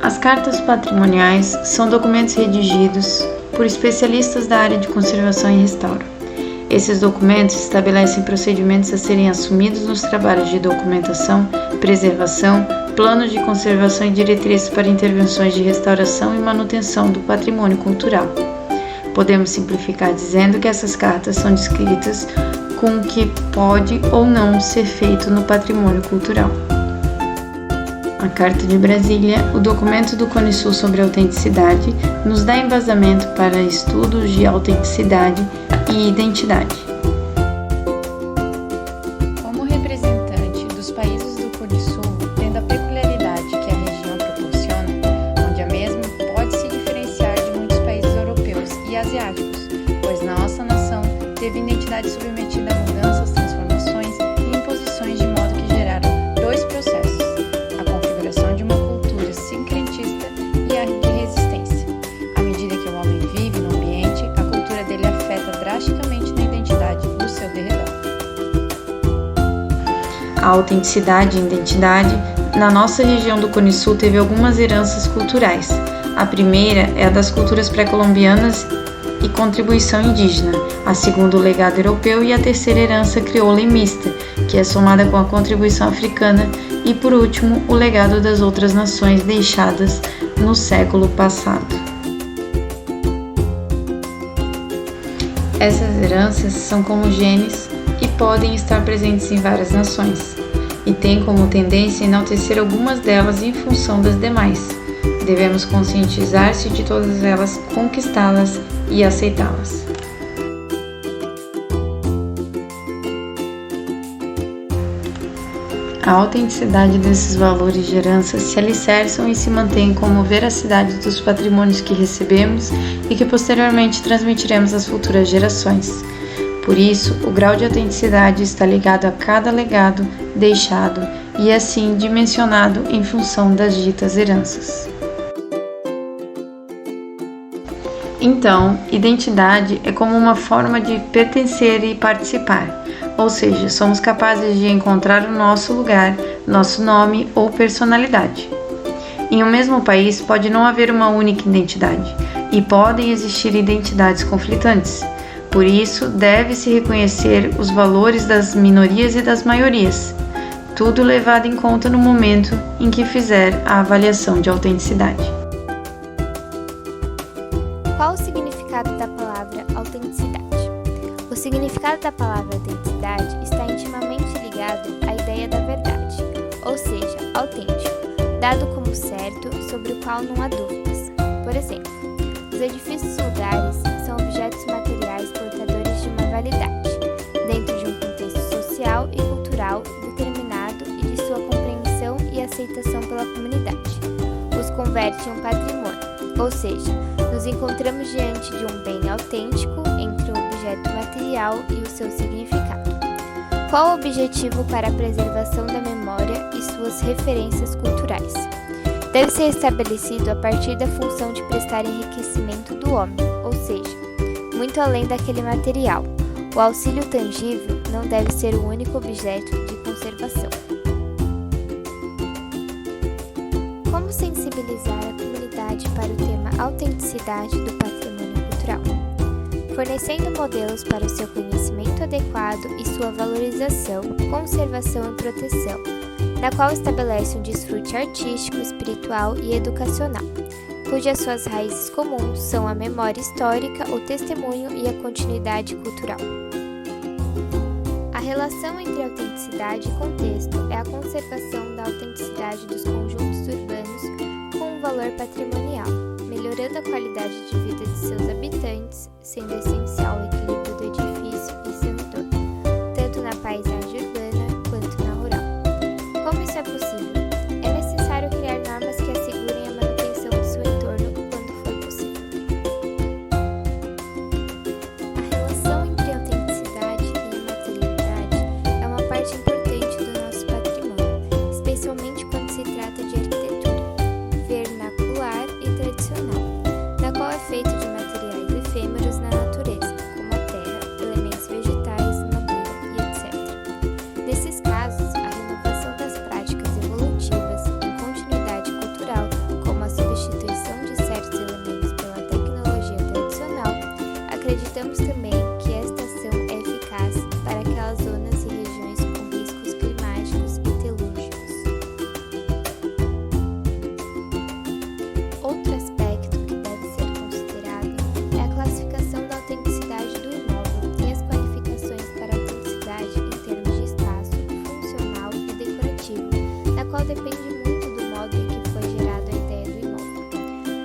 As cartas patrimoniais são documentos redigidos por especialistas da área de conservação e restauro. Esses documentos estabelecem procedimentos a serem assumidos nos trabalhos de documentação, preservação, planos de conservação e diretrizes para intervenções de restauração e manutenção do patrimônio cultural. Podemos simplificar dizendo que essas cartas são descritas com o que pode ou não ser feito no patrimônio cultural. A Carta de Brasília, o documento do CONISUL sobre autenticidade, nos dá embasamento para estudos de autenticidade e identidade. Como representante dos países do CONISUL, tendo a peculiaridade que a região proporciona, onde a mesma pode se diferenciar de muitos países europeus e asiáticos, pois nossa nação teve identidade submetida a mudanças, transformações e imposições de modo que geraram dois processos: a configuração de uma cultura sincretista e a de resistência. À medida que o homem vive no ambiente, a cultura dele afeta drasticamente na identidade do seu derredor. A autenticidade e identidade na nossa região do CONISUL teve algumas heranças culturais. A primeira é a das culturas pré-colombianas e contribuição indígena, a segunda o legado europeu e a terceira herança crioula e mista, que é somada com a contribuição africana, e por último o legado das outras nações deixadas no século passado. Essas heranças são como genes e podem estar presentes em várias nações, e têm como tendência enaltecer algumas delas em função das demais. Devemos conscientizar-se de todas elas, conquistá-las e aceitá-las. A autenticidade desses valores de herança se alicerçam e se mantém como veracidade dos patrimônios que recebemos e que posteriormente transmitiremos às futuras gerações. Por isso, o grau de autenticidade está ligado a cada legado deixado e assim dimensionado em função das ditas heranças. Então, identidade é como uma forma de pertencer e participar, ou seja, somos capazes de encontrar o nosso lugar, nosso nome ou personalidade. Em um mesmo país pode não haver uma única identidade e podem existir identidades conflitantes. Por isso, deve-se reconhecer os valores das minorias e das maiorias, tudo levado em conta no momento em que fizer a avaliação de autenticidade. Qual o significado da palavra autenticidade? O significado da palavra autenticidade está intimamente ligado à ideia da verdade, ou seja, autêntico, dado como certo, sobre o qual não há dúvidas. Por exemplo, os edifícios vulgares são objetos materiais portadores de uma validade, dentro de um contexto social e cultural determinado e de sua compreensão e aceitação pela comunidade. Os converte em um patrimônio, ou seja, nos encontramos diante de um bem autêntico entre o objeto material e o seu significado. Qual o objetivo para a preservação da memória e suas referências culturais? Deve ser estabelecido a partir da função de prestar enriquecimento do homem, ou seja, muito além daquele material. O auxílio tangível não deve ser o único objeto de conservação. Como sensibilizar a comunidade para o tema autenticidade do patrimônio cultural? Fornecendo modelos para o seu conhecimento adequado e sua valorização, conservação e proteção, na qual estabelece um desfrute artístico, espiritual e educacional, cujas suas raízes comuns são a memória histórica, o testemunho e a continuidade cultural. A relação entre autenticidade e contexto é a conservação da autenticidade dos conjuntos urbanos com um valor patrimonial, melhorando a qualidade de vida de seus habitantes, sendo essencial o equilíbrio do edifício e seu entorno, tanto na paisagem urbana quanto na rural. Como isso é possível? É necessário criar normas que assegurem a manutenção do seu entorno quando for possível. A relação entre autenticidade e imaterialidade é uma parte importante do nosso patrimônio, especialmente quando se trata de arquitetura vernacular e tradicional, na qual é feito de materiais efêmeros na natureza, como a terra, elementos vegetais, madeira e etc. Nesses casos, a renovação das práticas evolutivas qual depende muito do modo em que foi gerada a ideia do imóvel.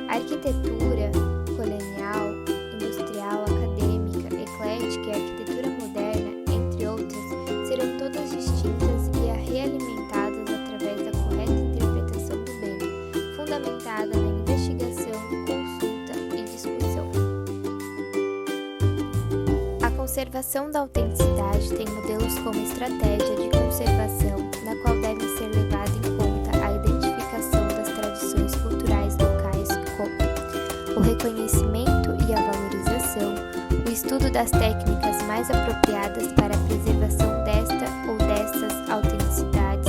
A arquitetura colonial, industrial, acadêmica, eclética e a arquitetura moderna, entre outras, serão todas distintas e realimentadas através da correta interpretação do bem, fundamentada na investigação, consulta e discussão. A conservação da autenticidade tem modelos como estratégia de conservação, na qual deve ser levada em conta a identificação das tradições culturais locais, como o reconhecimento e a valorização, o estudo das técnicas mais apropriadas para a preservação desta ou dessas autenticidades.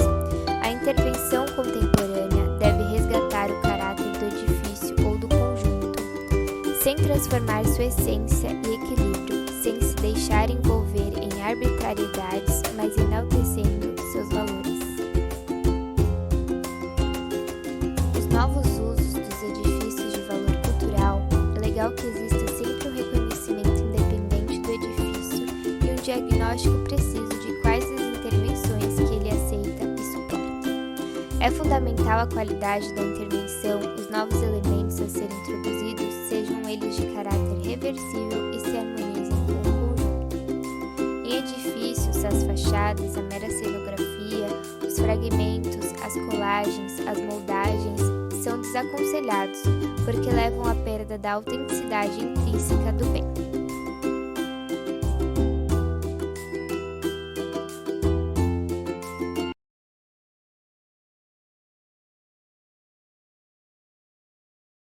A intervenção contemporânea deve resgatar o caráter do edifício ou do conjunto, sem transformar sua essência e equilíbrio, sem se deixar envolver em arbitrariedades, mas enaltecendo seus valores. Os novos usos dos edifícios de valor cultural, é legal que exista sempre um reconhecimento independente do edifício e um diagnóstico preciso de quais as intervenções que ele aceita e suporta. É fundamental a qualidade da intervenção, os novos elementos a serem introduzidos sejam eles de caráter reversível e se harmonizem com o conjunto. Em edifícios, as fachadas, a mera cenografia, os fragmentos, as colagens, as moldagens são desaconselhados porque levam à perda da autenticidade intrínseca do bem.